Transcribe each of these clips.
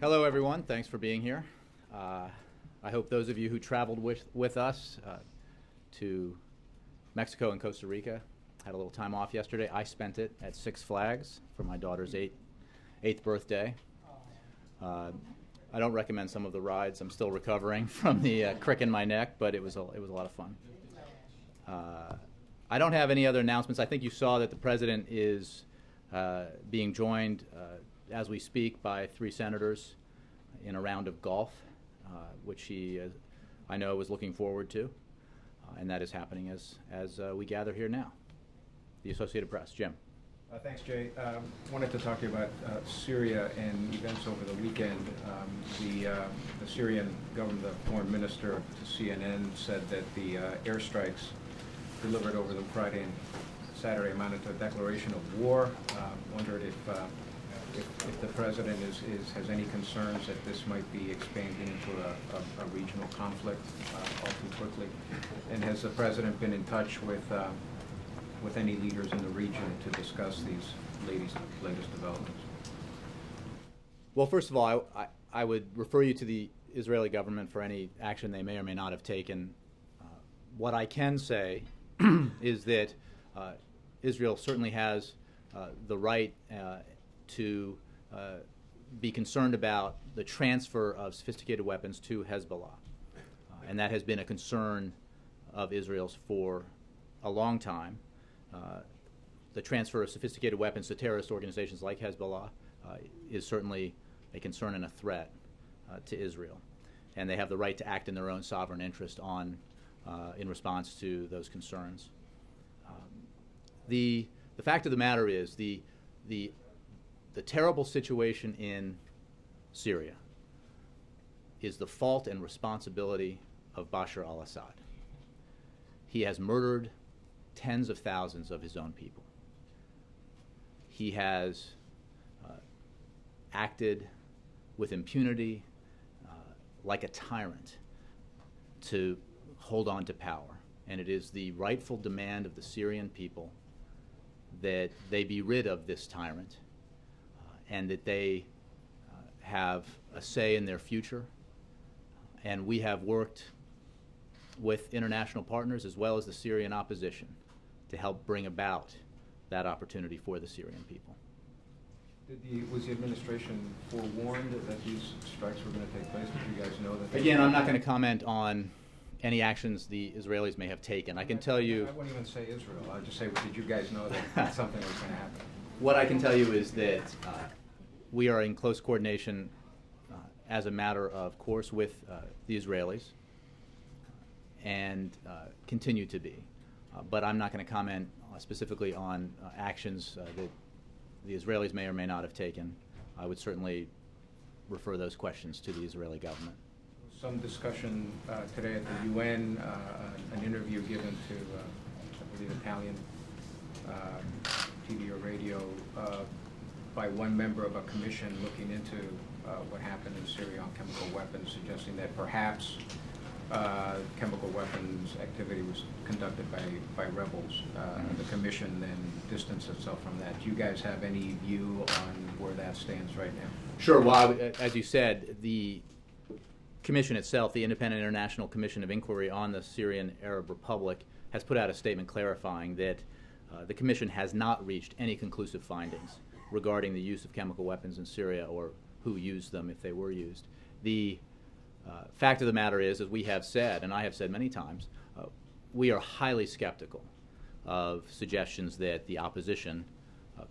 Hello, everyone. Thanks for being here. I hope those of you who traveled with us to Mexico and Costa Rica had a little time off yesterday. I spent it at Six Flags for my daughter's eighth birthday. I don't recommend some of the rides. I'm still recovering from the crick in my neck, but it was a lot of fun. I don't have any other announcements. I think you saw that the president is being joined as we speak by 3 senators in a round of golf, which he, I know, was looking forward to, and that is happening as we gather here now. The Associated Press. Jim. Thanks, Jay. Wanted to talk to you about Syria and events over the weekend. The Syrian government, the foreign minister to CNN said that the airstrikes delivered over the Friday and Saturday amounted to a declaration of war. Wondered if the president has any concerns that this might be expanding into a regional conflict all too quickly, and has the president been in touch with any leaders in the region to discuss these latest developments? Well, first of all, I would refer you to the Israeli government for any action they may or may not have taken. What I can say is that Israel certainly has the right to be concerned about the transfer of sophisticated weapons to Hezbollah. And that has been a concern of Israel's for a long time. The transfer of sophisticated weapons to terrorist organizations like Hezbollah is certainly a concern and a threat to Israel. And they have the right to act in their own sovereign interest in response to those concerns. The fact of the matter is the terrible situation in Syria is the fault and responsibility of Bashar al-Assad. He has murdered tens of thousands of his own people. He has acted with impunity like a tyrant to hold on to power. And it is the rightful demand of the Syrian people that they be rid of this tyrant and that they have a say in their future. And we have worked with international partners as well as the Syrian opposition to help bring about that opportunity for the Syrian people. Was the administration forewarned that these strikes were going to take place? Did you guys know that? Again, I'm not going to comment on any actions the Israelis may have taken. I can tell you... I wouldn't even say Israel. I'll just say, did you guys know that something was going to happen? What I can tell you is that we are in close coordination as a matter of course with the Israelis and continue to be. But I'm not going to comment specifically on actions that the Israelis may or may not have taken. I would certainly refer those questions to the Israeli government. Some discussion today at the UN, an interview given to, I believe, Italian TV or radio by one member of a commission looking into what happened in Syria on chemical weapons, suggesting that perhaps chemical weapons activity was conducted by rebels. The commission then distanced itself from that. Do you guys have any view on where that stands right now? Sure. Well, as you said, the commission itself, the Independent International Commission of Inquiry on the Syrian Arab Republic, has put out a statement clarifying that the commission has not reached any conclusive findings regarding the use of chemical weapons in Syria or who used them if they were used. The fact of the matter is, as we have said, and I have said many times, we are highly skeptical of suggestions that the opposition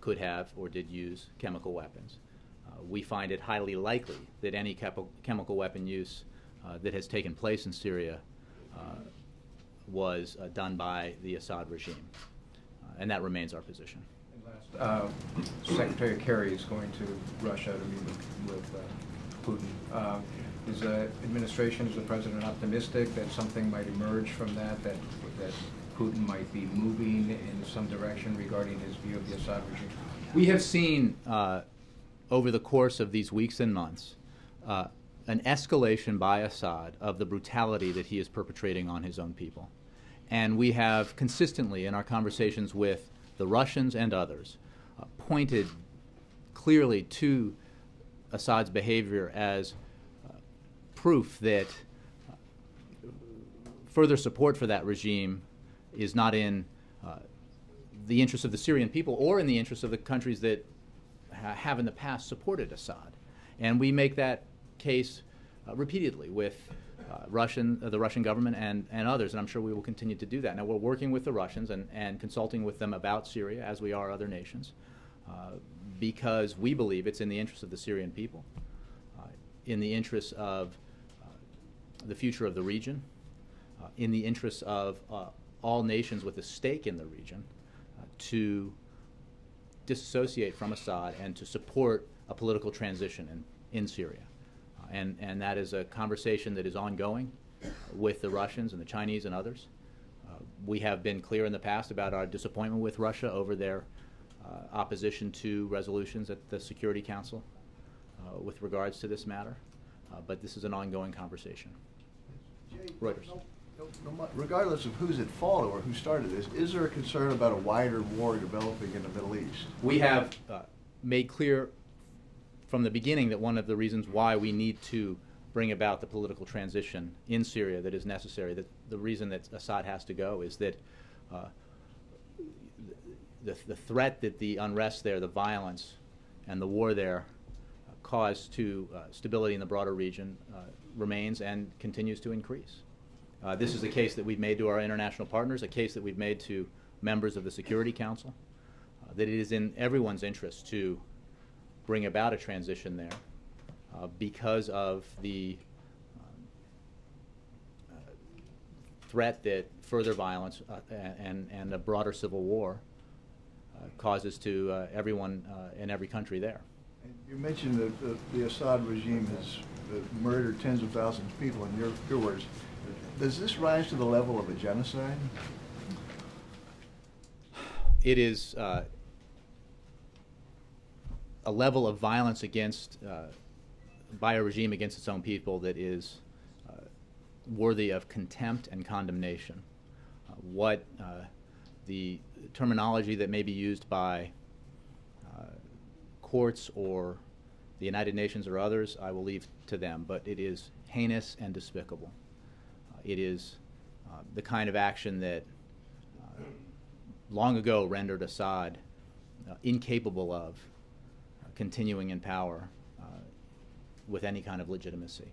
could have or did use chemical weapons. We find it highly likely that any chemical weapon use that has taken place in Syria was done by the Assad regime, and that remains our position. And last, Secretary Kerry is going to Russia to meet with Putin. Is the administration, is the president optimistic that something might emerge from that Putin might be moving in some direction regarding his view of the Assad regime? We have seen over the course of these weeks and months an escalation by Assad of the brutality that he is perpetrating on his own people. And we have consistently, in our conversations with the Russians and others, pointed clearly to Assad's behavior as proof that further support for that regime is not in the interest of the Syrian people or in the interest of the countries that have in the past supported Assad. And we make that case repeatedly with the Russian government and others, and I'm sure we will continue to do that. Now, we're working with the Russians and consulting with them about Syria, as we are other nations, because we believe it's in the interest of the Syrian people, in the interest of the future of the region, in the interest of all nations with a stake in the region, to disassociate from Assad and to support a political transition in Syria. And that is a conversation that is ongoing with the Russians and the Chinese and others. We have been clear in the past about our disappointment with Russia over their opposition to resolutions at the Security Council with regards to this matter. But this is an ongoing conversation. Jay, Reuters. Regardless of who's at fault or who started this, is there a concern about a wider war developing in the Middle East? We have made clear from the beginning that one of the reasons why we need to bring about the political transition in Syria that is necessary, that the reason that Assad has to go is that the threat that the unrest there, the violence, and the war there cause to stability in the broader region remains and continues to increase. This is a case that we've made to our international partners, a case that we've made to members of the Security Council, that it is in everyone's interest to bring about a transition there because of the threat that further violence and a broader civil war causes to everyone in every country there. And you mentioned that the Assad regime has murdered tens of thousands of people, in your words. Does this rise to the level of a genocide? It is a level of violence against, by a regime against its own people that is worthy of contempt and condemnation. What the terminology that may be used by courts or the United Nations or others, I will leave to them, but it is heinous and despicable. It is the kind of action that long ago rendered Assad incapable of continuing in power with any kind of legitimacy.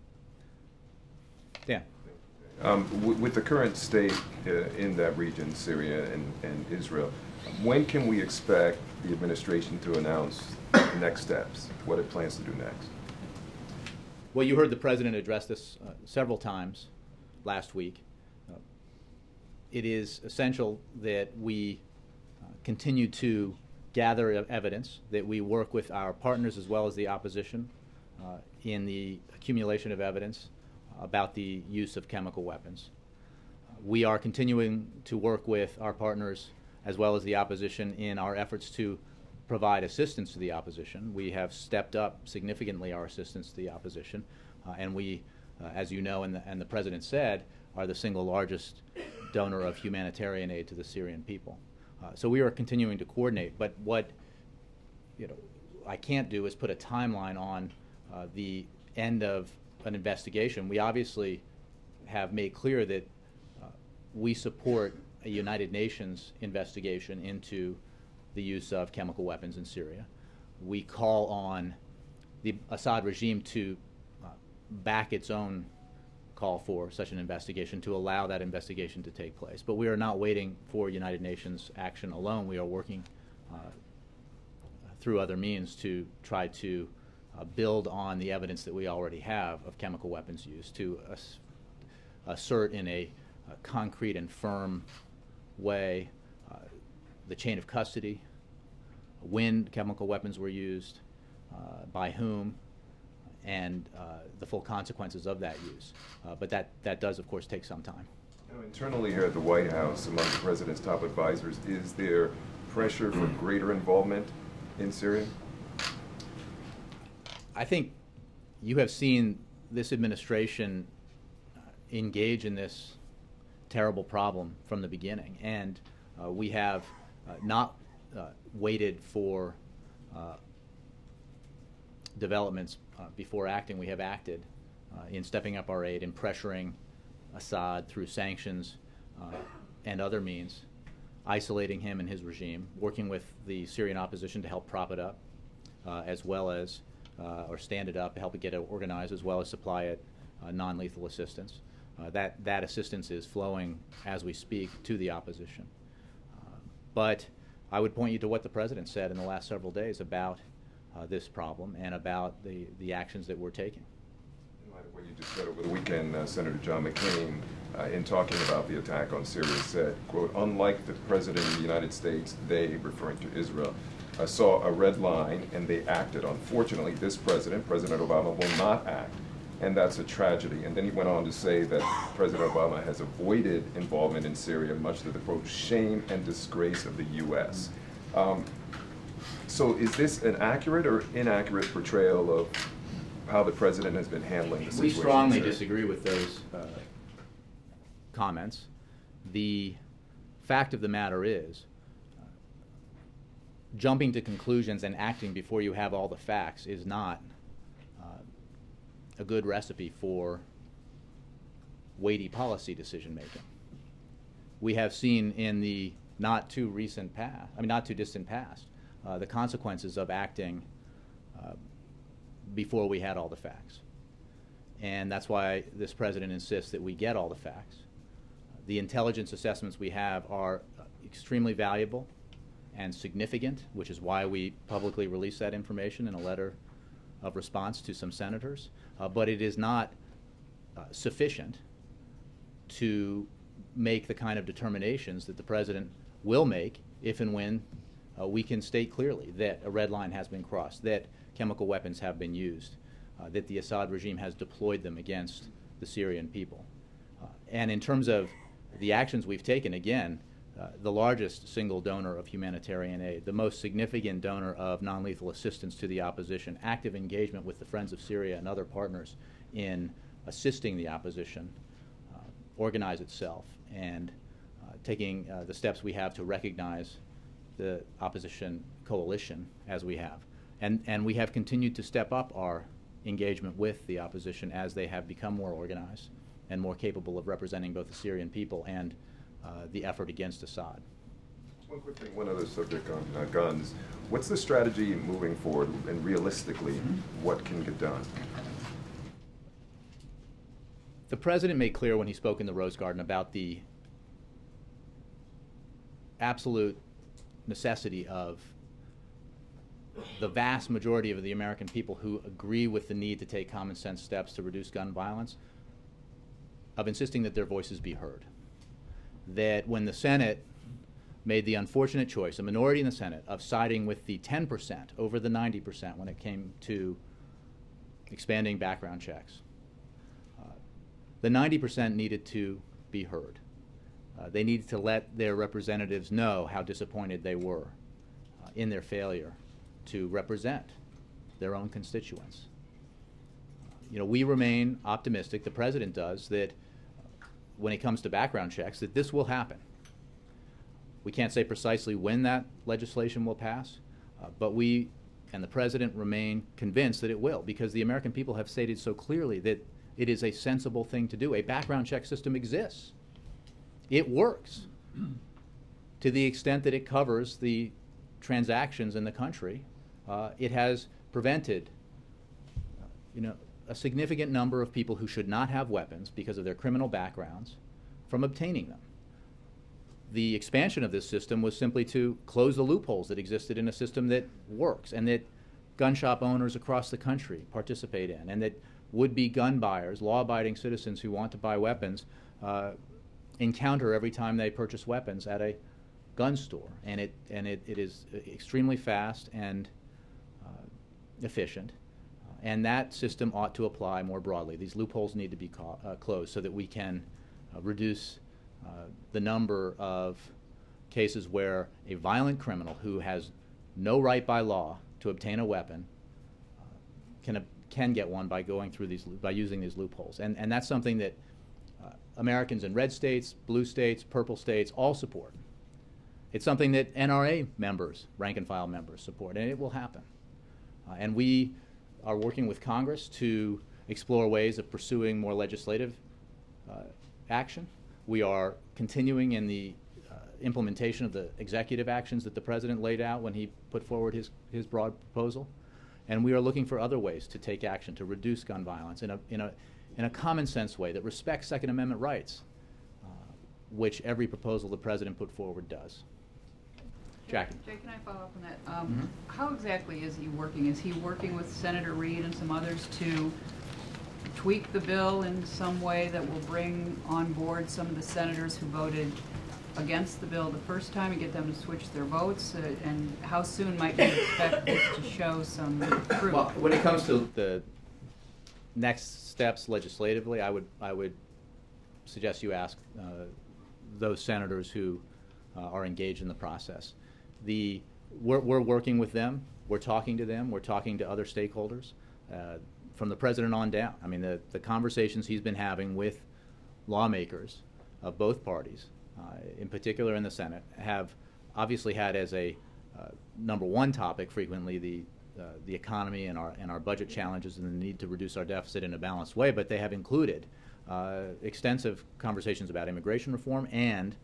Dan. With the current state in that region, Syria and Israel, when can we expect the administration to announce the next steps, what it plans to do next? Well, you heard the President address this several times last week. It is essential that we continue to gather evidence, that we work with our partners as well as the opposition in the accumulation of evidence about the use of chemical weapons. We are continuing to work with our partners as well as the opposition in our efforts to provide assistance to the opposition. We have stepped up significantly our assistance to the opposition, and we, as you know and the President said, are the single largest donor of humanitarian aid to the Syrian people. So we are continuing to coordinate, but what I can't do is put a timeline on the end of an investigation. We obviously have made clear that we support a United Nations investigation into the use of chemical weapons in Syria. We call on the Assad regime to back its own call for such an investigation, to allow that investigation to take place. But we are not waiting for United Nations action alone. We are working through other means to try to build on the evidence that we already have of chemical weapons use, to assert in a concrete and firm way the chain of custody, when chemical weapons were used, by whom, and the full consequences of that use. But that does, of course, take some time. Now, internally here at the White House, among the President's top advisors, is there pressure for greater involvement in Syria? I think you have seen this administration engage in this terrible problem from the beginning, and we have not waited for developments before acting, we have acted in stepping up our aid, in pressuring Assad through sanctions and other means, isolating him and his regime, working with the Syrian opposition to help prop it up, as well as, or stand it up, help it get organized, as well as supply it non-lethal assistance. That assistance is flowing as we speak to the opposition. But I would point you to what the President said in the last several days about this problem and about the actions that we're taking. In light of what you just said over the weekend, Senator John McCain, in talking about the attack on Syria, said, quote, unlike the President of the United States, they, referring to Israel, saw a red line and they acted. Unfortunately, this President Obama, will not act. And that's a tragedy. And then he went on to say that President Obama has avoided involvement in Syria, much to the, quote, shame and disgrace of the U.S. So is this an accurate or inaccurate portrayal of how the President has been handling the situation? We strongly disagree with those comments. The fact of the matter is, jumping to conclusions and acting before you have all the facts is not a good recipe for weighty policy decision making. We have seen in the not too distant past, the consequences of acting before we had all the facts. And that's why this President insists that we get all the facts. The intelligence assessments we have are extremely valuable and significant, which is why we publicly release that information in a letter of response to some senators. But it is not sufficient to make the kind of determinations that the President will make if and when we can state clearly that a red line has been crossed, that chemical weapons have been used, that the Assad regime has deployed them against the Syrian people. And in terms of the actions we've taken, again, the largest single donor of humanitarian aid, the most significant donor of non-lethal assistance to the opposition, active engagement with the Friends of Syria and other partners in assisting the opposition organize itself, and taking the steps we have to recognize the opposition coalition as we have. And we have continued to step up our engagement with the opposition as they have become more organized and more capable of representing both the Syrian people and the effort against Assad. One quick thing, one other subject on guns. What's the strategy moving forward, and realistically, what can get done? The President made clear when he spoke in the Rose Garden about the absolute necessity of the vast majority of the American people who agree with the need to take common sense steps to reduce gun violence, of insisting that their voices be heard. That when the Senate made the unfortunate choice, a minority in the Senate, of siding with the 10% over the 90% when it came to expanding background checks, the 90% needed to be heard. They needed to let their representatives know how disappointed they were in their failure to represent their own constituents. We remain optimistic, the President does, that when it comes to background checks, that this will happen. We can't say precisely when that legislation will pass, but we and the President remain convinced that it will, because the American people have stated so clearly that it is a sensible thing to do. A background check system exists. It works to the extent that it covers the transactions in the country. It has prevented a significant number of people who should not have weapons because of their criminal backgrounds from obtaining them. The expansion of this system was simply to close the loopholes that existed in a system that works and that gun shop owners across the country participate in, and that would-be gun buyers, law-abiding citizens who want to buy weapons, encounter every time they purchase weapons at a gun store. And it is extremely fast and efficient. And that system ought to apply more broadly. These loopholes need to be closed so that we can reduce the number of cases where a violent criminal who has no right by law to obtain a weapon can get one by going through by using these loopholes. And that's something that Americans in red states, blue states, purple states all support. It's something that NRA members, rank and file members, support, and it will happen. And we are working with Congress to explore ways of pursuing more legislative action. We are continuing in the implementation of the executive actions that the President laid out when he put forward his broad proposal. And we are looking for other ways to take action to reduce gun violence in a common sense way that respects Second Amendment rights, which every proposal the President put forward does. Jackie. Jay, can I follow up on that? How exactly is he working? Is he working with Senator Reid and some others to tweak the bill in some way that will bring on board some of the senators who voted against the bill the first time and get them to switch their votes? And how soon might we expect this to show some fruit? Well, when it comes to the next steps legislatively, I would suggest you ask those senators who are engaged in the process. We're working with them. We're talking to them. We're talking to other stakeholders, from the President on down. I mean, the conversations he's been having with lawmakers of both parties, in particular in the Senate, have obviously had as a number one topic frequently the economy and our budget challenges and the need to reduce our deficit in a balanced way, but they have included extensive conversations about immigration reform and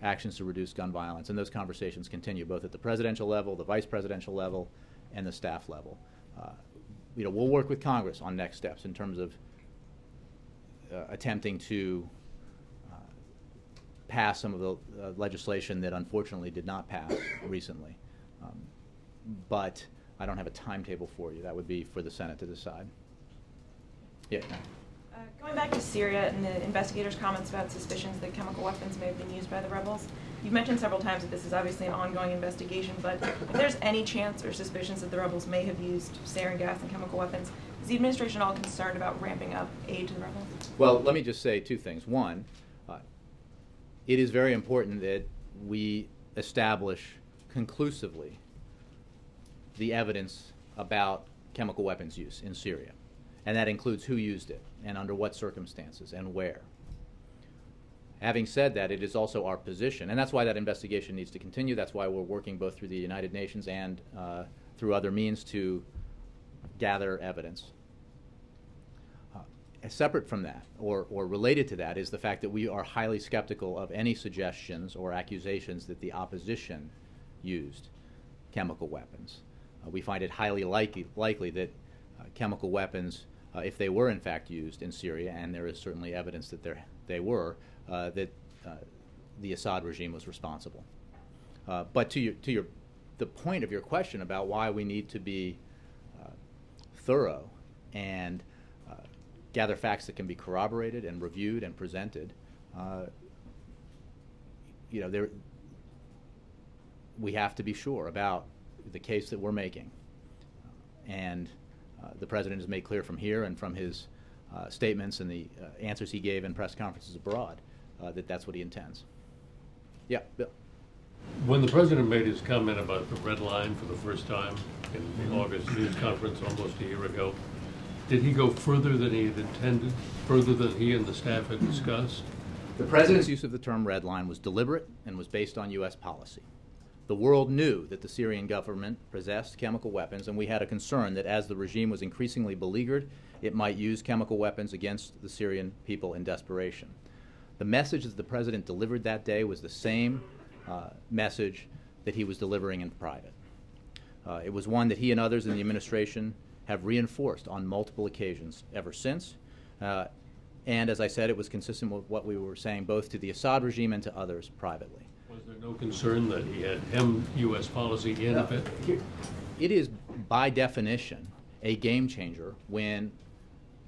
actions to reduce gun violence, and those conversations continue both at the presidential level, the vice presidential level, and the staff level. We'll work with Congress on next steps in terms of attempting to pass some of the legislation that unfortunately did not pass recently. But I don't have a timetable for you. That would be for the Senate to decide. Yeah. Going back to Syria and the investigators' comments about suspicions that chemical weapons may have been used by the rebels, you've mentioned several times that this is obviously an ongoing investigation, but if there's any chance or suspicions that the rebels may have used sarin gas and chemical weapons, is the administration at all concerned about ramping up aid to the rebels? Well, let me just say two things. One, it is very important that we establish conclusively the evidence about chemical weapons use in Syria. And that includes who used it and under what circumstances and where. Having said that, it is also our position, and that's why that investigation needs to continue. That's why we're working both through the United Nations and through other means to gather evidence. Separate from that, or related to that, is the fact that we are highly skeptical of any suggestions or accusations that the opposition used chemical weapons. We find it highly likely that chemical weapons, if they were in fact used in Syria, and there is certainly evidence that they were, that the Assad regime was responsible. But the point of your question about why we need to be thorough and gather facts that can be corroborated and reviewed and presented, we have to be sure about the case that we're making. And the President has made clear from here and from his statements and the answers he gave in press conferences abroad that that's what he intends. Yeah, Bill. When the President made his comment about the red line for the first time in the August news conference almost a year ago, did he go further than he had intended, further than he and the staff had discussed? The President's use of the term red line was deliberate and was based on U.S. policy. The world knew that the Syrian government possessed chemical weapons, and we had a concern that as the regime was increasingly beleaguered, it might use chemical weapons against the Syrian people in desperation. The message that the President delivered that day was the same message that he was delivering in private. It was one that he and others in the administration have reinforced on multiple occasions ever since. And as I said, it was consistent with what we were saying both to the Assad regime and to others privately. Was there no concern that he had hemmed U.S. policy in a bit? It is, by definition, a game changer when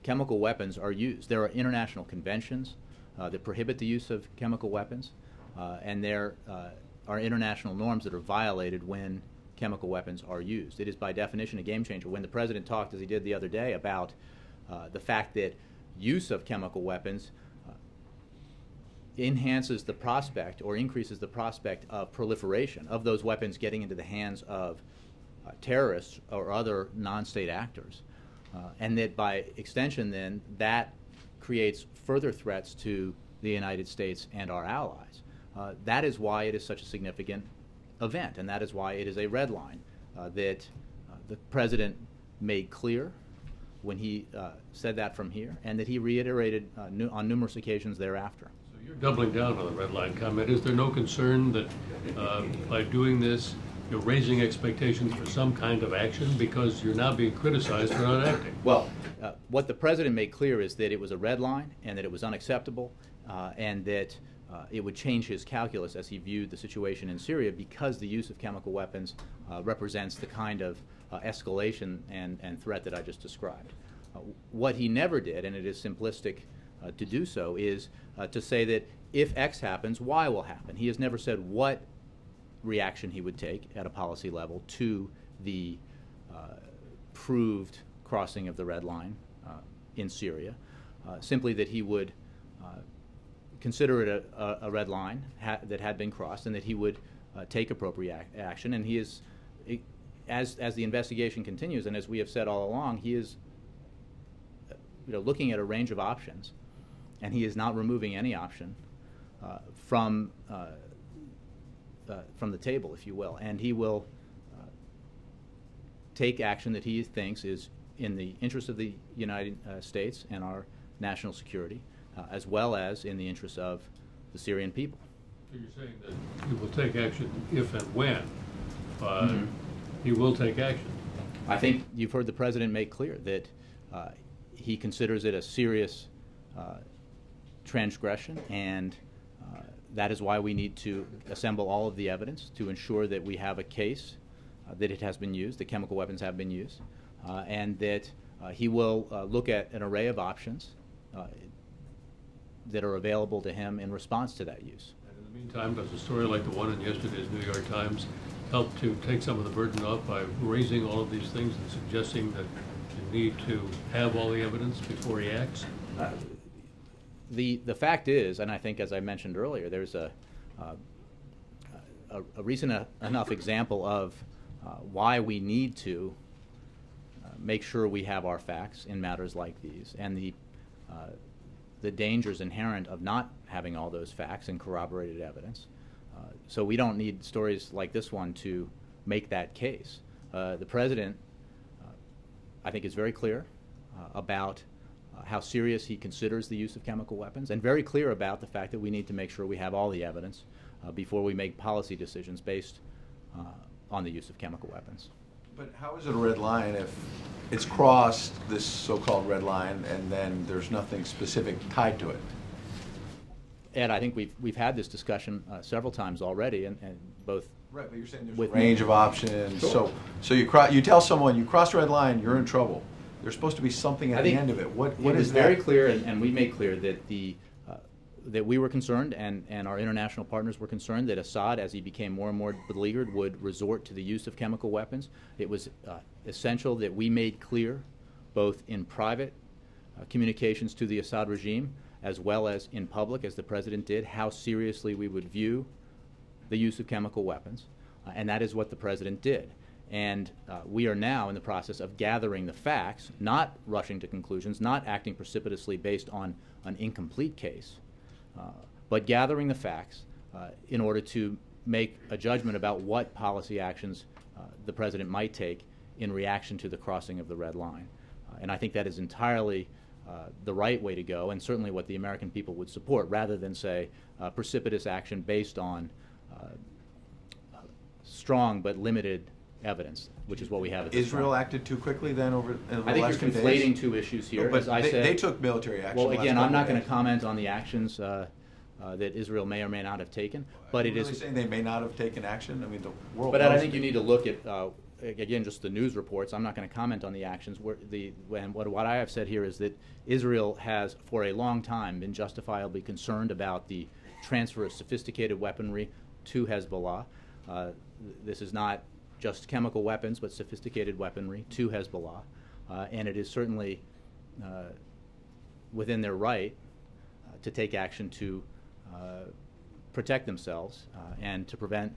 chemical weapons are used. There are international conventions that prohibit the use of chemical weapons, and there are international norms that are violated when chemical weapons are used. It is, by definition, a game changer. When the President talked, as he did the other day, about the fact that use of chemical weapons enhances the prospect or increases the prospect of proliferation of those weapons getting into the hands of terrorists or other non-state actors, and that by extension then that creates further threats to the United States and our allies. That is why it is such a significant event, and that is why it is a red line that the President made clear when he said that from here, and that he reiterated on numerous occasions thereafter. So you're doubling down on the red line comment. Is there no concern that by doing this, you're raising expectations for some kind of action because you're now being criticized for not acting? Well, what the president made clear is that it was a red line and that it was unacceptable, and that it would change his calculus as he viewed the situation in Syria, because the use of chemical weapons represents the kind of escalation and threat that I just described. What he never did, and it is simplistic to do so, is to say that if X happens, Y will happen. He has never said what reaction he would take at a policy level to the proved crossing of the red line in Syria, simply that he would consider it a red line that had been crossed, and that he would take appropriate action. And he is, as the investigation continues, and as we have said all along, he is looking at a range of options, and he is not removing any option from the table, if you will. And he will take action that he thinks is in the interest of the United States and our national security, as well as in the interest of the Syrian people. So you're saying that he will take action if and when, but he will take action. I think you've heard the president make clear that he considers it a serious transgression, and that is why we need to assemble all of the evidence to ensure that we have a case that it has been used, that chemical weapons have been used, and that he will look at an array of options that are available to him in response to that use. And in the meantime, does a story like the one in yesterday's New York Times help to take some of the burden off by raising all of these things and suggesting that you need to have all the evidence before he acts? The fact is, and I think as I mentioned earlier, there's a recent enough example of why we need to make sure we have our facts in matters like these, and the dangers inherent of not having all those facts and corroborated evidence. So we don't need stories like this one to make that case. The president, I think, is very clear about how serious he considers the use of chemical weapons, and very clear about the fact that we need to make sure we have all the evidence before we make policy decisions based on the use of chemical weapons. But how is it a red line if it's crossed, this so-called red line, and then there's nothing specific tied to it? Ed, I think we've had this discussion several times already, and both. Right, but you're saying there's with a range of options. Sure. So you tell someone you cross the red line, you're in trouble. There's supposed to be something at the end of it. What it was is very that? clear, and we made clear that that we were concerned, and our international partners were concerned, that Assad, as he became more and more beleaguered, would resort to the use of chemical weapons. It was essential that we made clear, both in private communications to the Assad regime, as well as in public, as the president did, how seriously we would view the use of chemical weapons, and that is what the president did. And we are now in the process of gathering the facts, not rushing to conclusions, not acting precipitously based on an incomplete case, but gathering the facts in order to make a judgment about what policy actions the president might take in reaction to the crossing of the red line. And I think that is entirely the right way to go, and certainly what the American people would support, rather than say precipitous action based on strong but limited evidence, which is what we have at this Israel time. acted too quickly then over the I think last you're few conflating days? two issues here. But as I said, they took military action. well, the last again, I'm couple not of going to days. comment on the actions that Israel may or may not have taken, but Are it you is. really saying they may not have taken action? I mean, the world. But Ed, I knows think you they- need to look at again just the news reports. I'm not going to comment on the actions. What I have said here is that Israel has, for a long time, been justifiably concerned about the transfer of sophisticated weaponry to Hezbollah. This is not just chemical weapons, but sophisticated weaponry to Hezbollah, and it is certainly within their right to take action to protect themselves and to prevent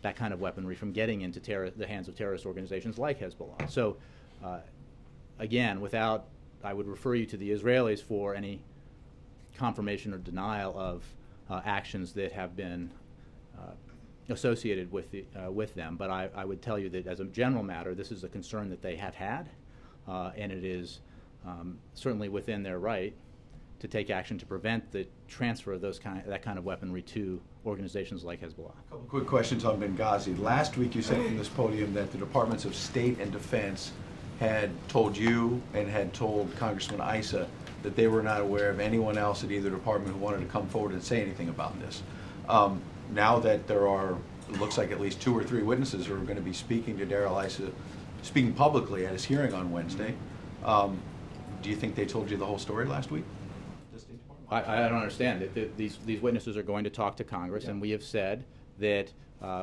that kind of weaponry from getting into the hands of terrorist organizations like Hezbollah. So, again, I would refer you to the Israelis for any confirmation or denial of actions that have been associated with them. But I would tell you that as a general matter, this is a concern that they have had, and it is certainly within their right to take action to prevent the transfer of that kind of weaponry to organizations like Hezbollah. A couple quick questions on Benghazi. Last week you said from this podium that the Departments of State and Defense had told you and had told Congressman Issa that they were not aware of anyone else at either department who wanted to come forward and say anything about this. Now that there are, it looks like at least 2 or 3 witnesses who are going to be speaking to Darrell Issa, speaking publicly at his hearing on Wednesday, do you think they told you the whole story last week? The State Department? I don't understand. These witnesses are going to talk to Congress, and we have said that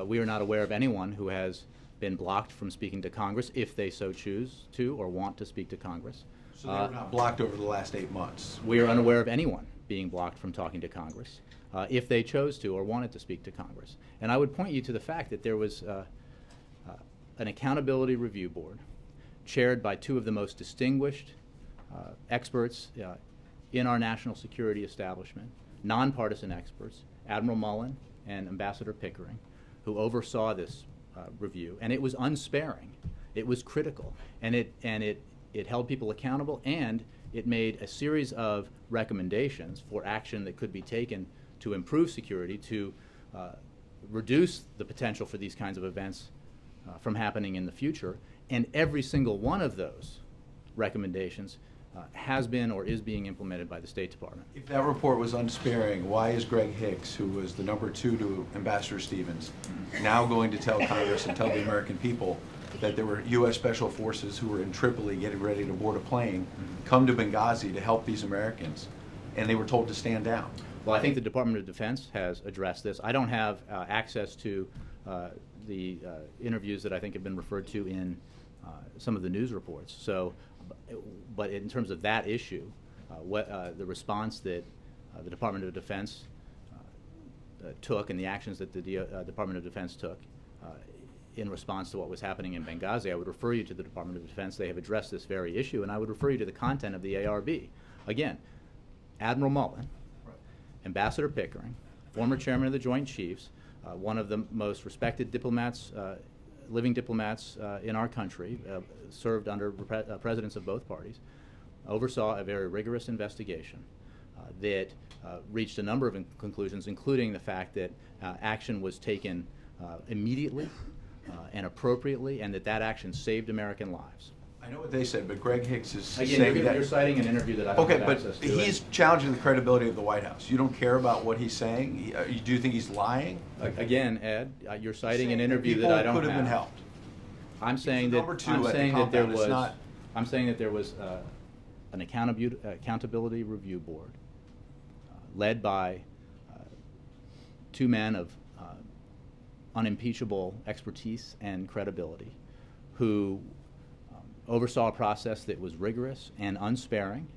we are not aware of anyone who has been blocked from speaking to Congress if they so choose to or want to speak to Congress. So they were not blocked over the last 8 months? We are unaware of anyone being blocked from talking to Congress if they chose to or wanted to speak to Congress. And I would point you to the fact that there was an accountability review board chaired by 2 of the most distinguished experts in our national security establishment, nonpartisan experts, Admiral Mullen and Ambassador Pickering, who oversaw this review, and it was unsparing. It was critical, and it held people accountable, and it made a series of recommendations for action that could be taken to improve security, to reduce the potential for these kinds of events from happening in the future. And every single one of those recommendations has been or is being implemented by the State Department. If that report was unsparing, why is Greg Hicks, who was the #2 to Ambassador Stevens, now going to tell Congress and tell the American people that there were U.S. Special Forces who were in Tripoli getting ready to board a plane, come to Benghazi to help these Americans, and they were told to stand down? Well, I think the Department of Defense has addressed this. I don't have access to the interviews that I think have been referred to in some of the news reports. So, but in terms of that issue, the response that the Department of Defense took and the actions that the Department of Defense took in response to what was happening in Benghazi, I would refer you to the Department of Defense. They have addressed this very issue, and I would refer you to the content of the ARB. Again, Admiral Mullen, Ambassador Pickering, former chairman of the Joint Chiefs, one of the most respected diplomats, living diplomats in our country, served under presidents of both parties, oversaw a very rigorous investigation that reached a number of conclusions, including the fact that action was taken immediately and appropriately, and that action saved American lives. I know what they said, but Greg Hicks is Again, saying that... you're citing an interview that I don't Okay, have but access to. he's challenging the credibility of the White House. You don't care about what he's saying? Do you think he's lying? Again, Ed, you're citing Saying an that interview that I don't have. people could have been helped. I'm saying number that 2 I'm at the saying that there compound. It's was not- I'm saying that there was an accountability review board led by 2 men of unimpeachable expertise and credibility, who oversaw a process that was rigorous and unsparing,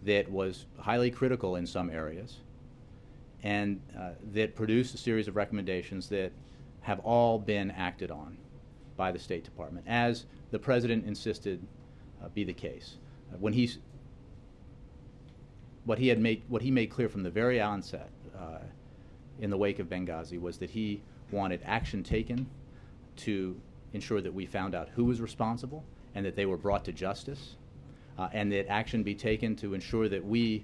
that was highly critical in some areas, and that produced a series of recommendations that have all been acted on by the State Department, as the President insisted be the case. What he made clear from the very onset in the wake of Benghazi was that he wanted action taken to ensure that we found out who was responsible and that they were brought to justice, and that action be taken to ensure that we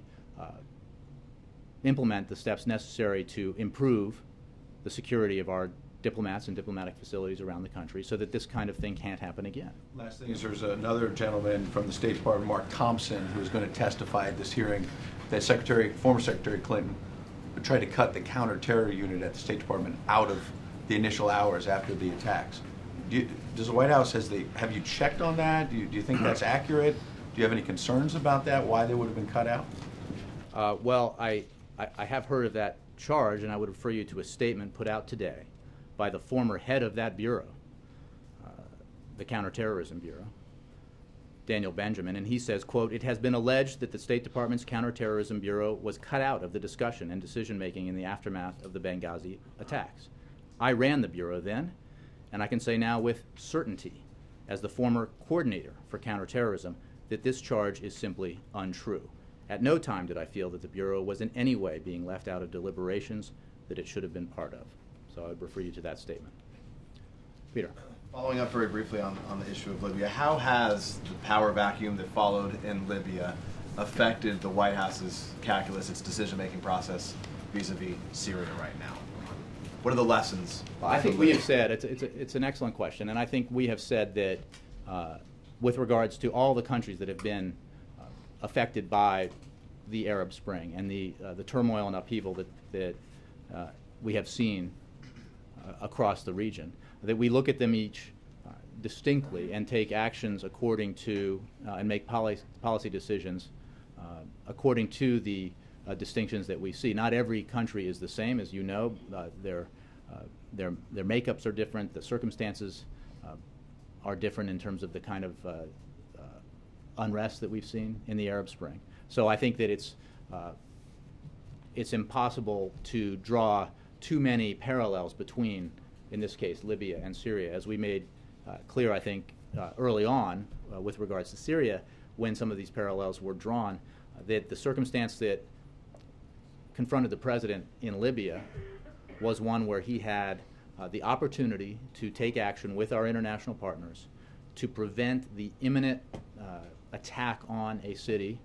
implement the steps necessary to improve the security of our diplomats and diplomatic facilities around the country so that this kind of thing can't happen again. Last thing is there's another gentleman from the State Department, Mark Thompson, who is going to testify at this hearing that former Secretary Clinton tried to cut the counterterror unit at the State Department out of the initial hours after the attacks. Does the White House, have you checked on that? Do you think that's accurate? Do you have any concerns about that, why they would have been cut out? Well, I have heard of that charge, and I would refer you to a statement put out today by the former head of that bureau, the Counterterrorism Bureau, Daniel Benjamin, and he says, quote, "It has been alleged that the State Department's Counterterrorism Bureau was cut out of the discussion and decision-making in the aftermath of the Benghazi attacks. I ran the Bureau then, and I can say now with certainty, as the former coordinator for counterterrorism, that this charge is simply untrue. At no time did I feel that the Bureau was in any way being left out of deliberations that it should have been part of." So I would refer you to that statement. Peter. Following up very briefly on the issue of Libya, how has the power vacuum that followed in Libya affected the White House's calculus, its decision-making process vis-a-vis Syria right now? What are the lessons? Well, I think we have said, it's an excellent question, and I think we have said that with regards to all the countries that have been affected by the Arab Spring and the turmoil and upheaval that we have seen across the region, that we look at them each distinctly and take actions according to and make policy decisions according to the distinctions that we see. Not every country is the same, as you know. Their makeups are different. The circumstances are different in terms of the kind of unrest that we've seen in the Arab Spring. So I think that it's impossible to draw too many parallels between, in this case, Libya and Syria, as we made clear, I think, early on with regards to Syria, when some of these parallels were drawn, that the circumstance that confronted the president in Libya was one where he had the opportunity to take action with our international partners to prevent the imminent attack on a city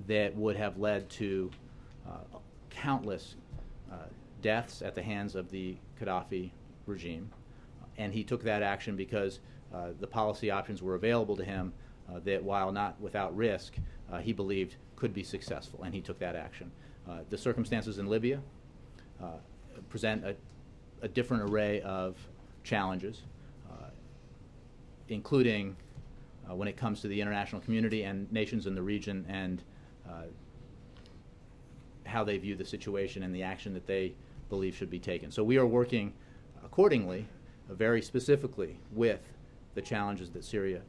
that would have led to countless deaths at the hands of the Gaddafi regime. And he took that action because the policy options were available to him that, while not without risk, he believed could be successful, and he took that action. The circumstances in Libya present a different array of challenges, including when it comes to the international community and nations in the region and how they view the situation and the action that they believe should be taken. So we are working accordingly, very specifically, with the challenges that Syria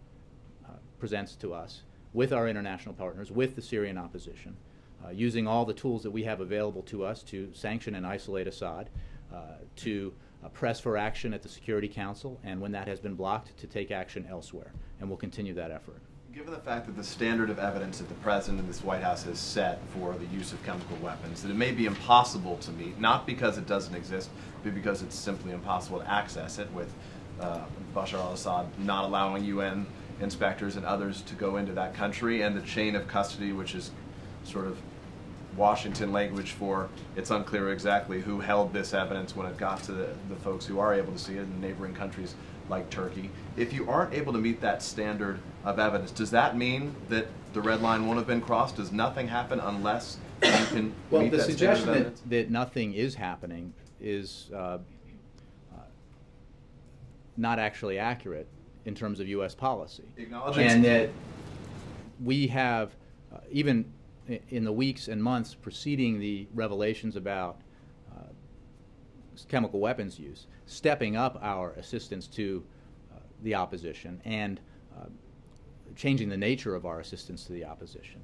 presents to us, with our international partners, with the Syrian opposition, using all the tools that we have available to us to sanction and isolate Assad, to press for action at the Security Council, and when that has been blocked, to take action elsewhere. And we'll continue that effort. Given the fact that the standard of evidence that the President and this White House has set for the use of chemical weapons, that it may be impossible to meet, not because it doesn't exist, but because it's simply impossible to access it, with Bashar al-Assad not allowing UN inspectors and others to go into that country, and the chain of custody, which is sort of Washington language for it's unclear exactly who held this evidence when it got to the folks who are able to see it in neighboring countries like Turkey. If you aren't able to meet that standard of evidence, does that mean that the red line won't have been crossed? Does nothing happen unless you can meet that standard of evidence? Well, the suggestion that nothing is happening is not actually accurate in terms of U.S. policy. And that we have, even in the weeks and months preceding the revelations about chemical weapons use, stepping up our assistance to the opposition and changing the nature of our assistance to the opposition.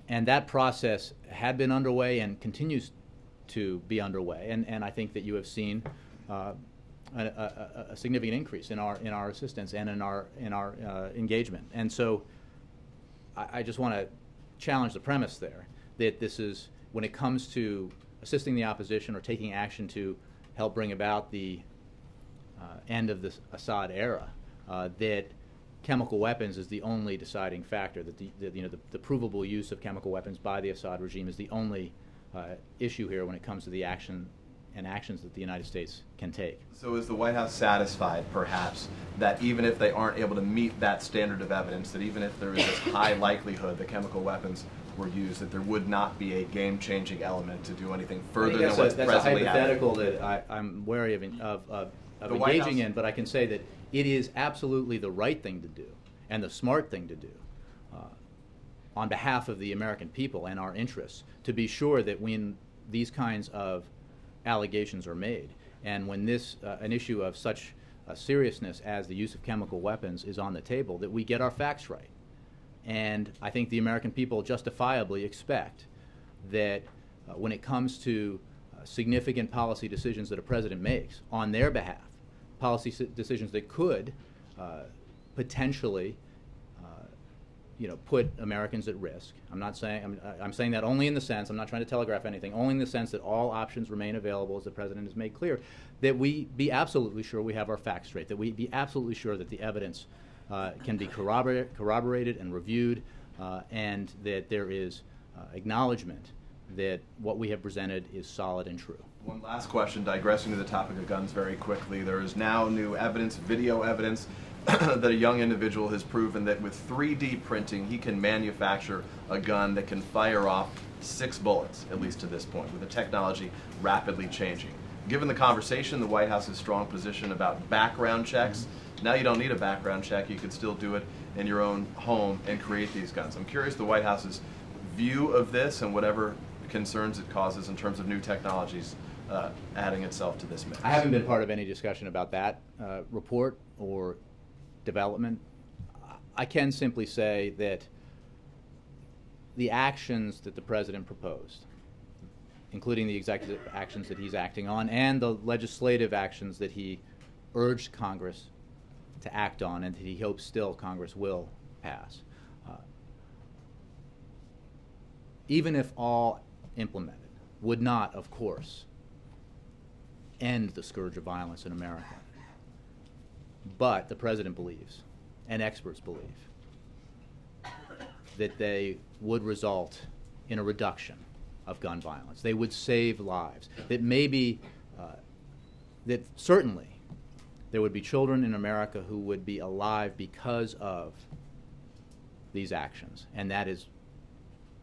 And that process had been underway and continues to be underway. And I think that you have seen a significant increase in our assistance and in our engagement. And so I just want to challenge the premise there that this is, when it comes to assisting the opposition or taking action to help bring about the end of this Assad era, that chemical weapons is the only deciding factor, that the provable use of chemical weapons by the Assad regime is the only issue here when it comes to the actions that the United States can take. So is the White House satisfied, perhaps, that even if they aren't able to meet that standard of evidence, that even if there is this high likelihood that chemical weapons were used, that there would not be a game-changing element to do anything further than what's presently happening? That's a hypothetical that I'm wary of engaging in, but I can say that it is absolutely the right thing to do and the smart thing to do on behalf of the American people and our interests, to be sure that when these kinds of allegations are made, and when an issue of such seriousness as the use of chemical weapons is on the table, that we get our facts right. And I think the American people justifiably expect that when it comes to significant policy decisions that a president makes on their behalf, policy decisions that could potentially put Americans at risk. I'm not saying, I'm saying that only in the sense, I'm not trying to telegraph anything, only in the sense that all options remain available, as the President has made clear, that we be absolutely sure we have our facts straight, that we be absolutely sure that the evidence can be corroborated and reviewed, and that there is acknowledgement that what we have presented is solid and true. One last question, digressing to the topic of guns very quickly. There is now new evidence, video evidence, that a young individual has proven that with 3D printing, he can manufacture a gun that can fire off 6 bullets, at least to this point, with the technology rapidly changing. Given the conversation, the White House's strong position about background checks, now you don't need a background check. You can still do it in your own home and create these guns. I'm curious the White House's view of this and whatever concerns it causes in terms of new technologies adding itself to this mix. I haven't been part of any discussion about that report or development. I can simply say that the actions that the President proposed, including the executive actions that he's acting on and the legislative actions that he urged Congress to act on and that he hopes still Congress will pass, even if all implemented, would not, of course, end the scourge of violence in America. But the President believes, and experts believe, that they would result in a reduction of gun violence. They would save lives. That maybe, that certainly there would be children in America who would be alive because of these actions, and that is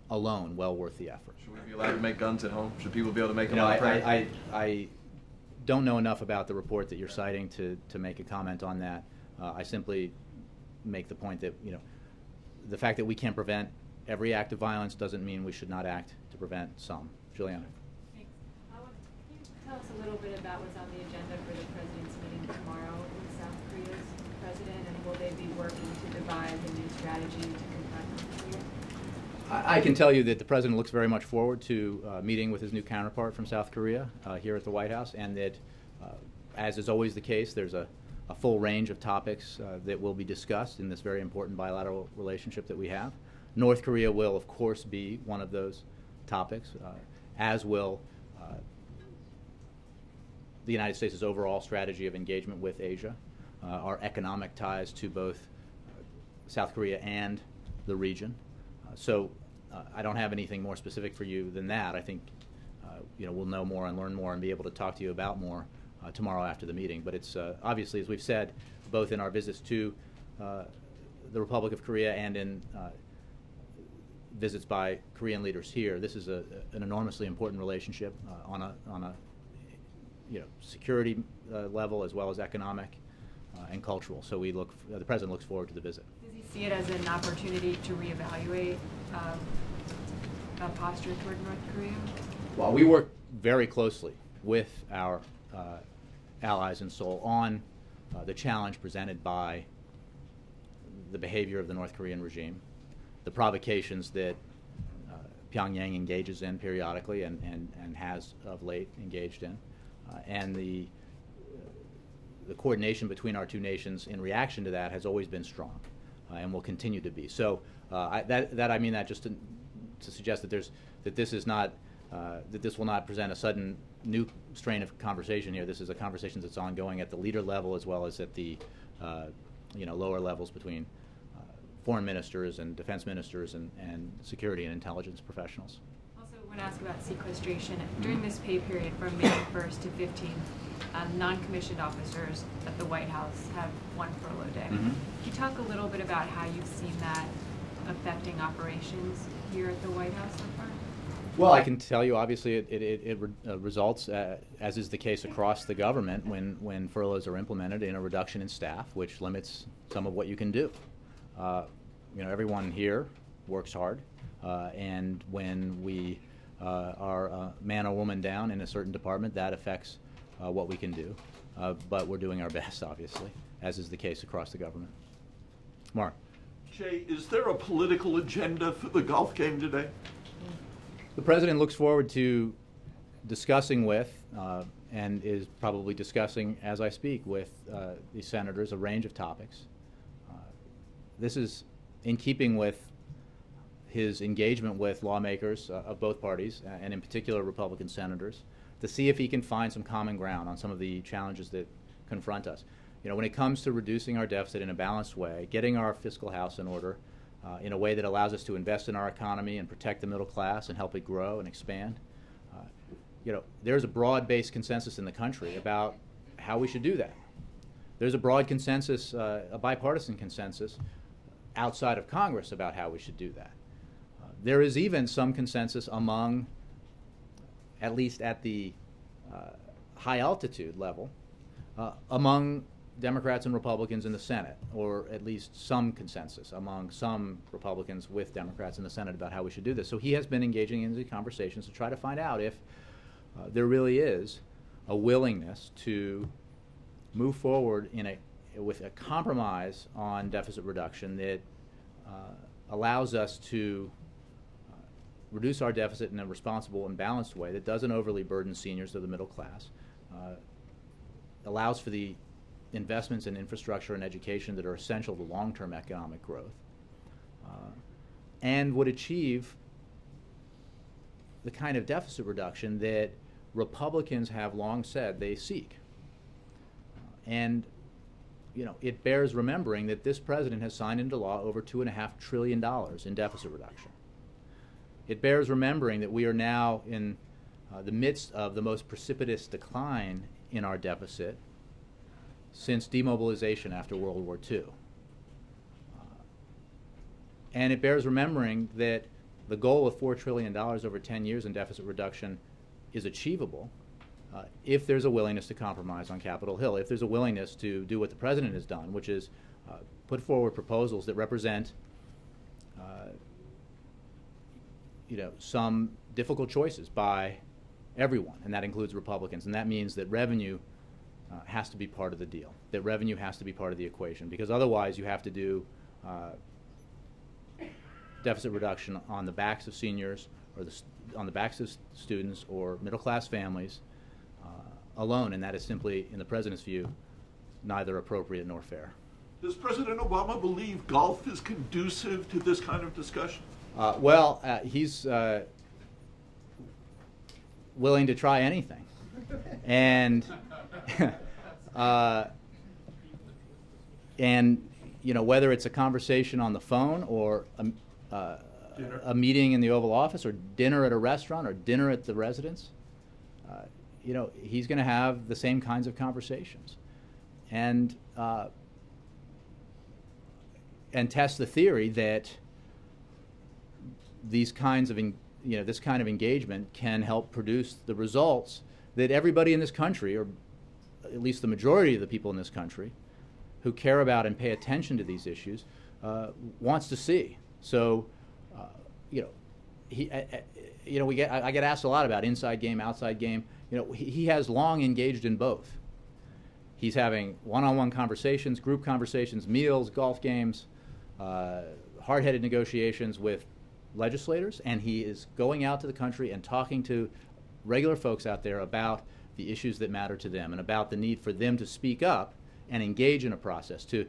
alone well worth the effort. Should we be allowed to make guns at home? Should people be able to make them on print? I don't know enough about the report that you're citing to make a comment on that. I simply make the point that, the fact that we can't prevent every act of violence doesn't mean we should not act to prevent some. Juliana. Thanks. Can you tell us a little bit about what's on the agenda for the President's meeting tomorrow with South Korea's President, and will they be working to devise a new strategy to confront North Korea? I can tell you that the President looks very much forward to meeting with his new counterpart from South Korea here at the White House, and that, as is always the case, there's a full range of topics that will be discussed in this very important bilateral relationship that we have. North Korea will, of course, be one of those topics, as will the United States' overall strategy of engagement with Asia, our economic ties to both South Korea and the region. So I don't have anything more specific for you than that. I think we'll know more and learn more and be able to talk to you about more tomorrow after the meeting. But it's obviously, as we've said, both in our visits to the Republic of Korea and in visits by Korean leaders here, this is an enormously important relationship on a security level as well as economic and cultural. So the President looks forward to the visit. Does he see it as an opportunity to reevaluate a posture toward North Korea? Well, we work very closely with our allies in Seoul on the challenge presented by the behavior of the North Korean regime, the provocations that Pyongyang engages in periodically and has of late engaged in, and the coordination between our two nations in reaction to that has always been strong and will continue to be. So I mean that just to suggest that this is not that this will not present a sudden new strain of conversation here. This is a conversation that's ongoing at the leader level as well as at the lower levels between foreign ministers and defense ministers and security and intelligence professionals. Also, I want to ask about sequestration. During this pay period from May 1st to 15th, non-commissioned officers at the White House have one furlough day. Can you talk a little bit about how you've seen that affecting operations here at the White House so far? Well, I can tell you, obviously, it results, as is the case across the government, when furloughs are implemented, in a reduction in staff, which limits some of what you can do. Everyone here works hard, and when we are a man or woman down in a certain department, that affects what we can do. But we're doing our best, obviously, as is the case across the government. Mark. Jay, is there a political agenda for the golf game today? The President looks forward to discussing with, and is probably discussing as I speak with the senators, a range of topics. This is in keeping with his engagement with lawmakers of both parties, and in particular Republican senators, to see if he can find some common ground on some of the challenges that confront us. When it comes to reducing our deficit in a balanced way, getting our fiscal house in order in a way that allows us to invest in our economy and protect the middle class and help it grow and expand, there's a broad-based consensus in the country about how we should do that. There's a broad consensus, a bipartisan consensus outside of Congress about how we should do that. There is even some consensus among, at least at the high altitude level, among Democrats and Republicans in the Senate, or at least some consensus among some Republicans with Democrats in the Senate about how we should do this. So he has been engaging in these conversations to try to find out if there really is a willingness to move forward with a compromise on deficit reduction that allows us to reduce our deficit in a responsible and balanced way that doesn't overly burden seniors or the middle class, allows for the investments in infrastructure and education that are essential to long-term economic growth, and would achieve the kind of deficit reduction that Republicans have long said they seek. And it bears remembering that this president has signed into law over $2.5 trillion in deficit reduction. It bears remembering that we are now in the midst of the most precipitous decline in our deficit since demobilization after World War II. And it bears remembering that the goal of $4 trillion over 10 years in deficit reduction is achievable if there's a willingness to compromise on Capitol Hill, if there's a willingness to do what the president has done, which is put forward proposals that represent some difficult choices by everyone, and that includes Republicans. And that means that revenue has to be part of the deal, that revenue has to be part of the equation, because otherwise you have to do deficit reduction on the backs of seniors or on the backs of students or middle-class families alone, and that is simply, in the president's view, neither appropriate nor fair. Does President Obama believe golf is conducive to this kind of discussion? He's willing to try anything. And whether it's a conversation on the phone or a meeting in the Oval Office or dinner at a restaurant or dinner at the residence, he's going to have the same kinds of conversations and test the theory that these kinds of this kind of engagement can help produce the results that everybody in this country, or at least the majority of the people in this country who care about and pay attention to these issues, wants to see. So, I get asked a lot about inside game, outside game. He has long engaged in both. He's having one-on-one conversations, group conversations, meals, golf games, hard-headed negotiations with legislators, and he is going out to the country and talking to regular folks out there about the issues that matter to them and about the need for them to speak up and engage in a process, to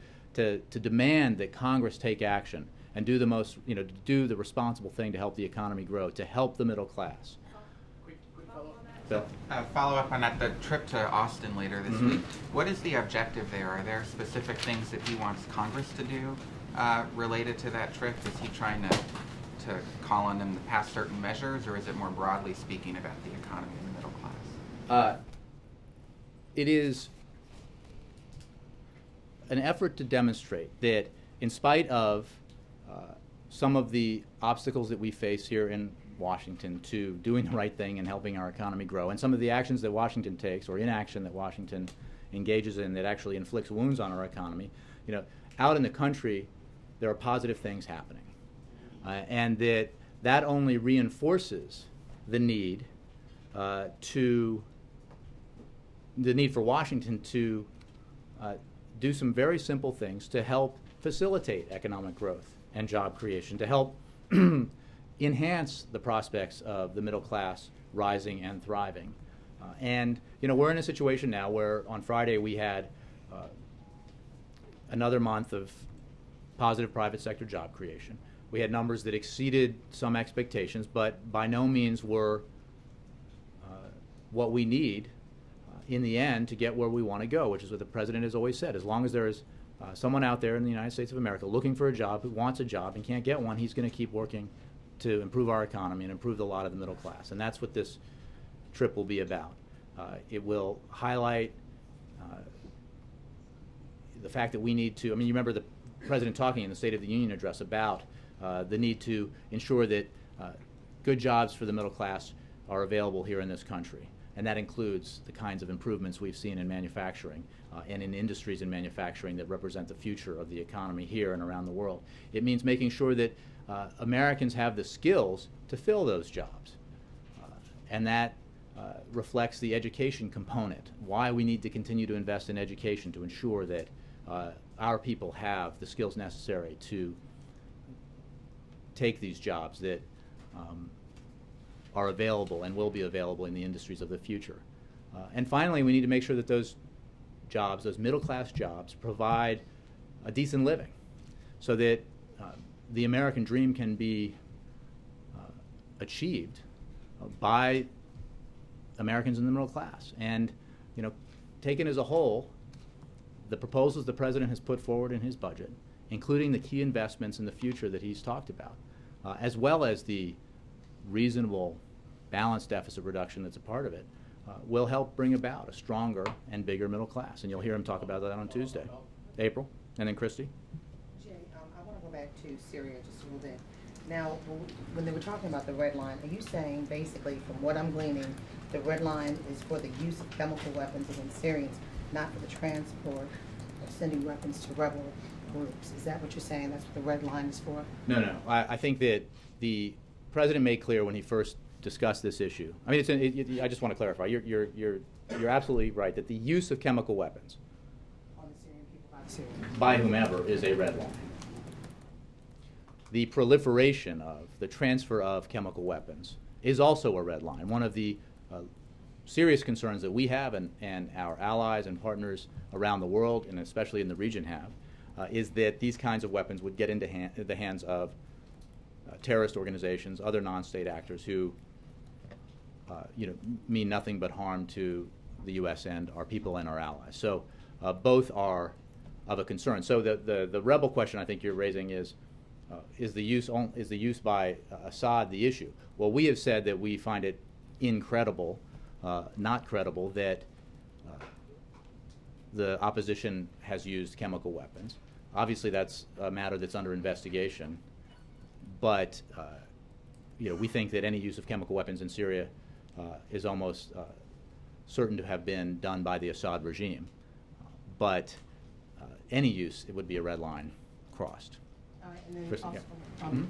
demand that Congress take action and do to do the responsible thing to help the economy grow, to help the middle class. Quick follow up on that, the trip to Austin later this week. What is the objective there? Are there specific things that he wants Congress to do related to that trip? Is he trying to call on them to pass certain measures, or is it more broadly speaking about the economy and the middle class? It is an effort to demonstrate that in spite of some of the obstacles that we face here in Washington to doing the right thing and helping our economy grow, and some of the actions that Washington takes or inaction that Washington engages in that actually inflicts wounds on our economy, out in the country there are positive things happening. And that only reinforces the need for Washington to do some very simple things to help facilitate economic growth and job creation, to help enhance the prospects of the middle class rising and thriving. And we're in a situation now where on Friday we had another month of positive private sector job creation. We had numbers that exceeded some expectations, but by no means were what we need in the end to get where we want to go, which is what the president has always said. As long as there is someone out there in the United States of America looking for a job, who wants a job and can't get one, he's going to keep working to improve our economy and improve the lot of the middle class. And that's what this trip will be about. It will highlight the fact that we need to, I mean, you remember the president talking in the State of the Union address about the need to ensure that good jobs for the middle class are available here in this country. And that includes the kinds of improvements we've seen in manufacturing and in industries in manufacturing that represent the future of the economy here and around the world. It means making sure that Americans have the skills to fill those jobs. And that reflects the education component, why we need to continue to invest in education to ensure that our people have the skills necessary to take these jobs that are available and will be available in the industries of the future. And finally, we need to make sure that those jobs, those middle-class jobs, provide a decent living so that the American dream can be achieved by Americans in the middle class. And, you know, taken as a whole, the proposals the president has put forward in his budget, including the key investments in the future that he's talked about, as well as the reasonable balanced deficit reduction that's a part of it, will help bring about a stronger and bigger middle class. And you'll hear him talk about that on Tuesday. April, and then Christy. Jay, I want to go back to Syria just a little bit. Now, when they were talking about the red line, are you saying basically, from what I'm gleaning, the red line is for the use of chemical weapons against Syrians, not for the transport or sending weapons to rebel groups? Is that what you're saying? That's what the red line is for? No. I think that the president made clear when he first discussed this issue. I mean, I just want to clarify. You're absolutely right that the use of chemical weapons On the Syrian people, by the Syrians. by whomever is a red line. The proliferation of, the transfer of chemical weapons is also a red line. One of the serious concerns that we have and our allies and partners around the world, and especially in the region have, is that these kinds of weapons would get into the hands of terrorist organizations, other non-state actors who mean nothing but harm to the U.S. and our people and our allies. So both are of a concern. So the rebel question I think you're raising is the use by Assad the issue? Well, we have said that we find it incredible, not credible, that the opposition has used chemical weapons. Obviously, that's a matter that's under investigation. But we think that any use of chemical weapons in Syria is almost certain to have been done by the Assad regime. But any use, it would be a red line crossed. All right, and then Kristen, also,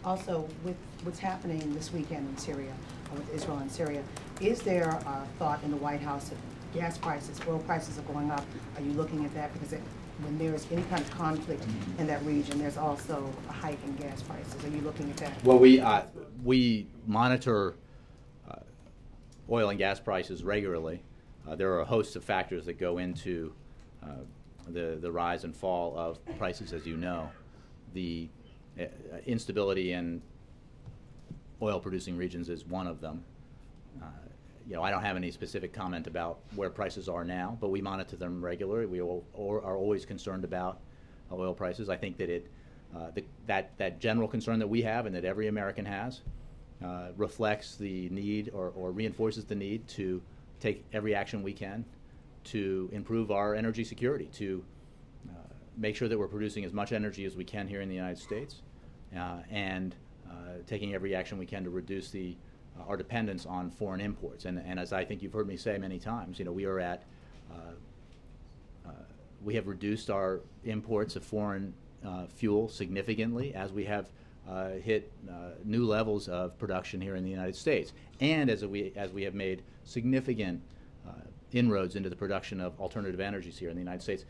also, with what's happening this weekend in Syria, with Israel and Syria, is there a thought in the White House that gas prices, oil prices are going up? Are you looking at that? Because when there's any kind of conflict in that region, there's also a hike in gas prices. Are you looking at that? Well, we monitor oil and gas prices regularly. There are a host of factors that go into the rise and fall of prices, as you know. The instability in oil-producing regions is one of them. I don't have any specific comment about where prices are now, but we monitor them regularly. We are always concerned about oil prices. I think that that general concern that we have and that every American has reflects the need or reinforces the need to take every action we can to improve our energy security, to make sure that we're producing as much energy as we can here in the United States, and taking every action we can to reduce our dependence on foreign imports. And as I think you've heard me say many times, we have reduced our imports of foreign fuel significantly as we have hit new levels of production here in the United States, and as we have made significant inroads into the production of alternative energies here in the United States,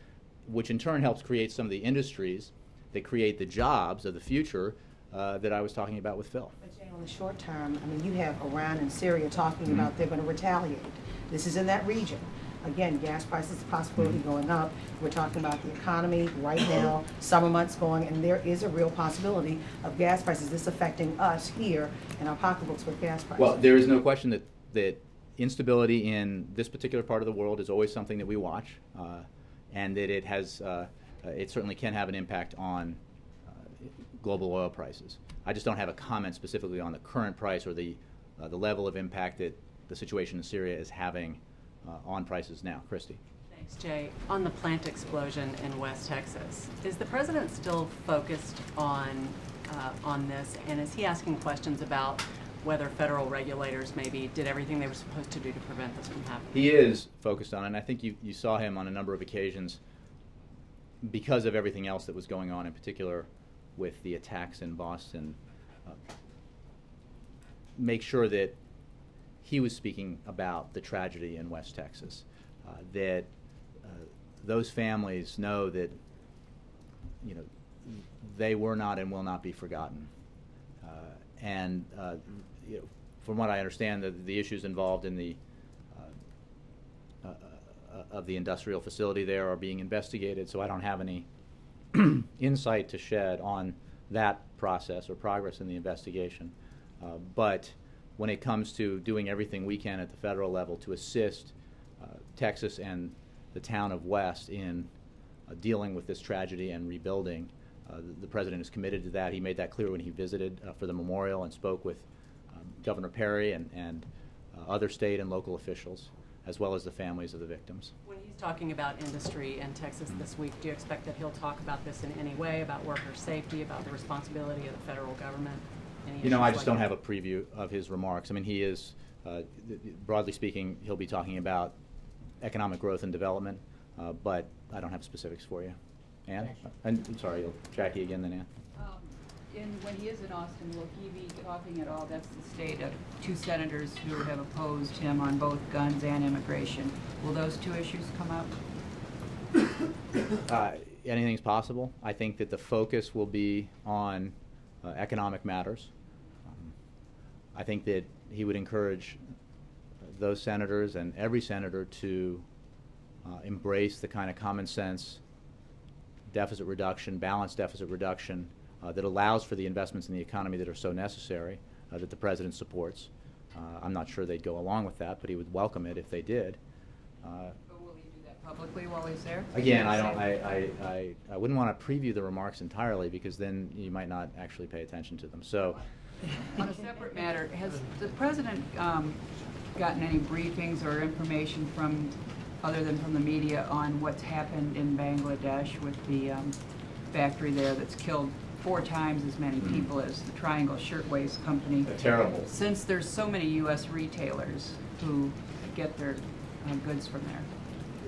which in turn helps create some of the industries that create the jobs of the future that I was talking about with Phil. But Jay, on the short term, I mean, you have Iran and Syria talking about they're going to retaliate. This is in that region. again, gas prices, possibility going up. We're talking about the economy right now, summer months going, and there is a real possibility of gas prices, this affecting us here in our pocketbooks with gas prices. Well, there is no question that instability in this particular part of the world is always something that we watch, and that it has, it certainly can have an impact on global oil prices. I just don't have a comment specifically on the current price or the level of impact that the situation in Syria is having on prices now. Christy. Thanks, Jay. On the plant explosion in West Texas, is the president still focused on this, and is he asking questions about whether federal regulators maybe did everything they were supposed to do to prevent this from happening? He is focused on it, and I think you saw him on a number of occasions because of everything else that was going on, in particular with the attacks in Boston, make sure that he was speaking about the tragedy in West Texas, that those families know that, you know, they were not and will not be forgotten. And you know, from what I understand, the issues involved in the of the industrial facility there are being investigated, so I don't have any insight to shed on that process or progress in the investigation. But when it comes to doing everything we can at the federal level to assist Texas and the town of West in dealing with this tragedy and rebuilding, the president is committed to that. He made that clear when he visited for the memorial and spoke with Governor Perry and other state and local officials, as well as the families of the victims. When he's talking about industry in Texas this week, do you expect that he'll talk about this in any way, about worker safety, about the responsibility of the federal government? You know, I just don't have a preview of his remarks. I mean, he is, broadly speaking, he'll be talking about economic growth and development, but I don't have specifics for you. Ann? I'm sorry, Jackie again, then Ann. When he is in Austin, will he be talking at all? That's the state of two senators who have opposed him on both guns and immigration. Will those two issues come up? Anything's possible. I think that the focus will be on economic matters. I think that he would encourage those senators and every senator to embrace the kind of common sense deficit reduction, balanced deficit reduction that allows for the investments in the economy that are so necessary, that the president supports. I'm not sure they'd go along with that, but he would welcome it if they did. But will he do that publicly while he's there? Again, I wouldn't want to preview the remarks entirely, because then you might not actually pay attention to them. So, on a separate matter, has the president gotten any briefings or information from, other than from the media, on what's happened in Bangladesh with the factory there that's killed 4 times as many people as the Triangle Shirtwaist Company? Terrible. Since there's so many U.S. retailers who get their goods from there.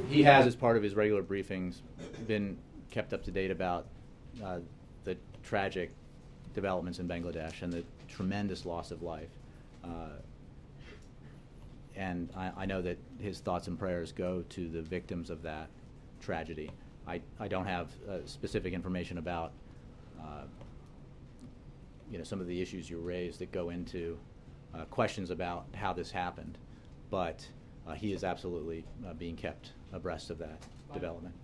He has, as part of his regular briefings, been kept up to date about the tragic developments in Bangladesh and the tremendous loss of life. And I know that his thoughts and prayers go to the victims of that tragedy. I don't have specific information about you know, some of the issues you raised that go into questions about how this happened, but he is absolutely being kept abreast of that development.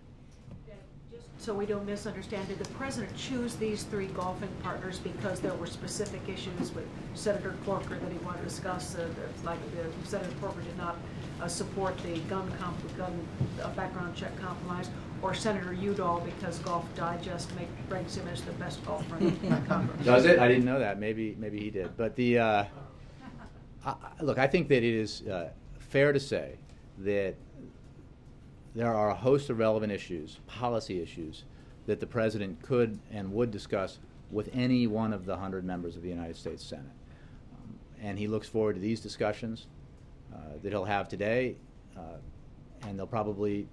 Just so we don't misunderstand, did the president choose these 3 golfing partners because there were specific issues with Senator Corker that he wanted to discuss? Like Senator Corker did not support the gun background check compromise, or Senator Udall because Golf Digest brings him as the best golfer in Congress? Does it? I didn't know that. Maybe he did. But the look, I think that it is fair to say that there are a host of relevant issues, policy issues, that the president could and would discuss with any one of the 100 members of the United States Senate. And he looks forward to these discussions that he'll have today, and they'll probably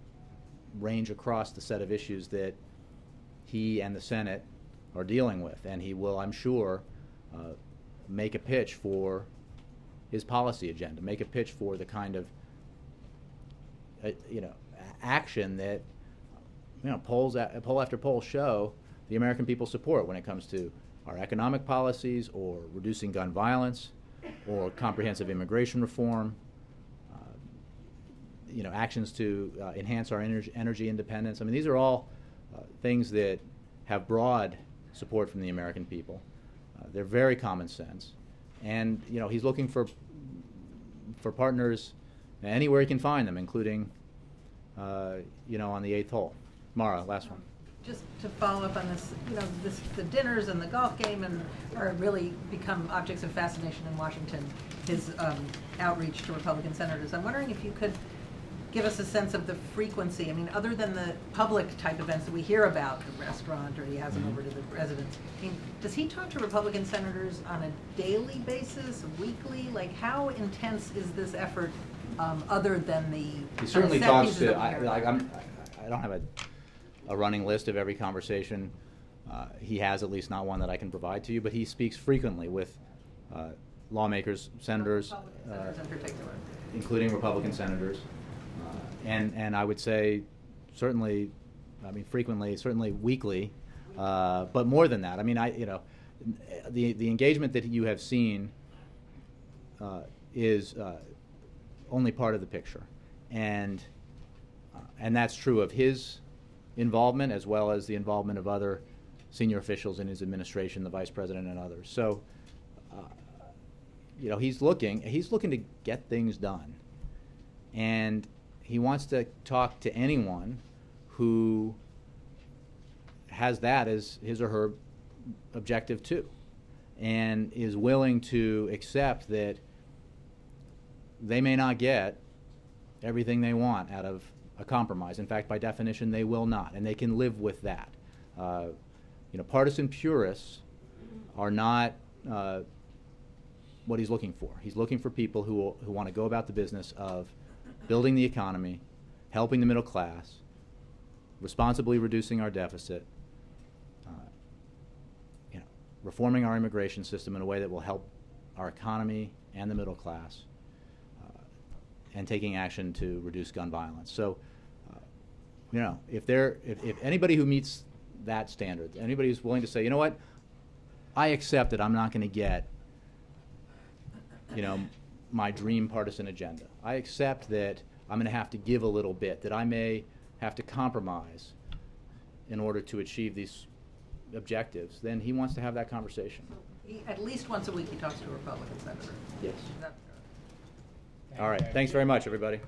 range across the set of issues that he and the Senate are dealing with. And he will, I'm sure, make a pitch for his policy agenda, make a pitch for the kind of action that poll after poll show the American people support when it comes to our economic policies, or reducing gun violence, or comprehensive immigration reform. actions to enhance our energy independence. I mean, these are all things that have broad support from the American people. They're very common sense, and he's looking for partners anywhere he can find them, including on the 8th hole. Mara, last one. Just to follow up on this, the dinners and the golf game are really become objects of fascination in Washington, his outreach to Republican senators. I'm wondering if you could give us a sense of the frequency. I mean, other than the public type events that we hear about, the restaurant, or he has them over to the residence, I mean, does he talk to Republican senators on a daily basis, weekly? Like, how intense is this effort, other than the He certainly talks to, I I don't have a running list of every conversation he has, at least not one that I can provide to you, but he speaks frequently with lawmakers, senators, senators in particular, including Republican senators, and I would say certainly, frequently, certainly weekly, but more than that. I mean, the engagement that you have seen is only part of the picture, and that's true of his involvement as well as the involvement of other senior officials in his administration, the vice president and others. So, he's looking to get things done, and he wants to talk to anyone who has that as his or her objective too, and is willing to accept that they may not get everything they want out of a compromise. In fact, by definition, they will not, and they can live with that. Partisan purists are not what he's looking for. He's looking for people who want to go about the business of building the economy, helping the middle class, responsibly reducing our deficit, reforming our immigration system in a way that will help our economy and the middle class, and taking action to reduce gun violence. So, if anybody who meets that standard, anybody who's willing to say, you know what, I accept that I'm not going to get, my dream partisan agenda. I accept that I'm going to have to give a little bit, that I may have to compromise in order to achieve these objectives, then he wants to have that conversation. At least once a week he talks to a Republican senator. Yes. Is that- All right. Thanks very much, everybody.